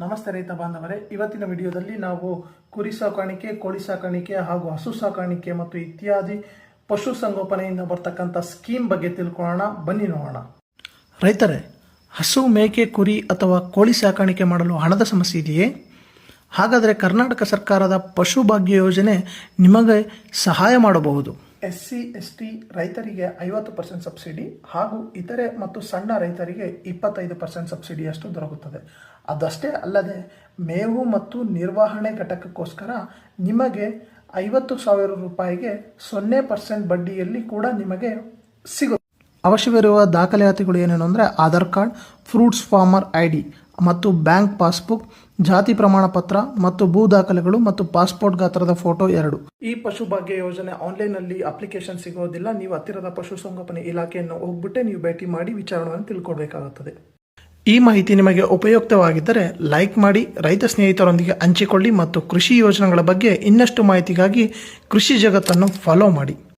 ನಮಸ್ತೆ ರೈತ ಬಾಂಧವರೇ, ಇವತ್ತಿನ ವಿಡಿಯೋದಲ್ಲಿ ನಾವು ಕುರಿ ಸಾಕಾಣಿಕೆ, ಕೋಳಿ ಸಾಕಾಣಿಕೆ ಹಾಗೂ ಹಸು ಸಾಕಾಣಿಕೆ ಮತ್ತು ಇತ್ಯಾದಿ ಪಶು ಸಂಗೋಪನೆಯಿಂದ ಬರ್ತಕ್ಕಂಥ ಸ್ಕೀಮ್ ಬಗ್ಗೆ ತಿಳ್ಕೊಳ್ಳೋಣ. ಬನ್ನಿ ನೋಡೋಣ. ರೈತರೇ, ಹಸು, ಮೇಕೆ, ಕುರಿ ಅಥವಾ ಕೋಳಿ ಸಾಕಾಣಿಕೆ ಮಾಡಲು ಹಣದ ಸಮಸ್ಯೆ ಇದೆಯೇ? ಹಾಗಾದರೆ ಕರ್ನಾಟಕ ಸರ್ಕಾರದ ಪಶು ಭಾಗ್ಯ ಯೋಜನೆ ನಿಮಗೆ ಸಹಾಯ ಮಾಡಬಹುದು. SC ST ರೈತರಿಗೆ 50% ಸಬ್ಸಿಡಿ ಹಾಗೂ ಇತರೆ ಮತ್ತು ಸಣ್ಣ ರೈತರಿಗೆ 25% ಸಬ್ಸಿಡಿಯಷ್ಟು ದೊರಕುತ್ತದೆ. ಅದಷ್ಟೇ ಅಲ್ಲದೆ ಮೇವು ಮತ್ತು ನಿರ್ವಹಣೆ ಘಟಕಕ್ಕೋಸ್ಕರ ನಿಮಗೆ 50,000 ರೂಪಾಯಿಗೆ 0% ಬಡ್ಡಿಯಲ್ಲಿ ಕೂಡ ನಿಮಗೆ ಸಿಗುತ್ತೆ. ಅವಶ್ಯವಿರುವ ದಾಖಲಾತಿಗಳು ಏನೇನು ಅಂದರೆ Aadhaar card, fruits farmer ID ಮತ್ತು ಬ್ಯಾಂಕ್ ಪಾಸ್ಬುಕ್, ಜಾತಿ ಪ್ರಮಾಣ ಪತ್ರ ಮತ್ತು ಭೂ ದಾಖಲೆಗಳು ಮತ್ತು ಪಾಸ್ಪೋರ್ಟ್ ಗಾತ್ರದ ಫೋಟೋ 2. ಈ ಪಶು ಭಾಗ್ಯ ಯೋಜನೆ ಆನ್ಲೈನ್ನಲ್ಲಿ ಅಪ್ಲಿಕೇಶನ್ ಸಿಗೋದಿಲ್ಲ. ನೀವು ಹತ್ತಿರದ ಪಶು ಸಂಗೋಪನೆ ಇಲಾಖೆಯನ್ನು ಹೋಗ್ಬಿಟ್ಟೆ ನೀವು ಭೇಟಿ ಮಾಡಿ ವಿಚಾರಣೆಯನ್ನು ತಿಳ್ಕೊಳ್ಬೇಕಾಗುತ್ತದೆ. ಈ ಮಾಹಿತಿ ನಿಮಗೆ ಉಪಯುಕ್ತವಾಗಿದ್ದರೆ ಲೈಕ್ ಮಾಡಿ, ರೈತ ಸ್ನೇಹಿತರೊಂದಿಗೆ ಹಂಚಿಕೊಳ್ಳಿ ಮತ್ತು ಕೃಷಿ ಯೋಜನೆಗಳ ಬಗ್ಗೆ ಇನ್ನಷ್ಟು ಮಾಹಿತಿಗಾಗಿ ಕೃಷಿ ಜಗತ್ತನ್ನು ಫಾಲೋ ಮಾಡಿ.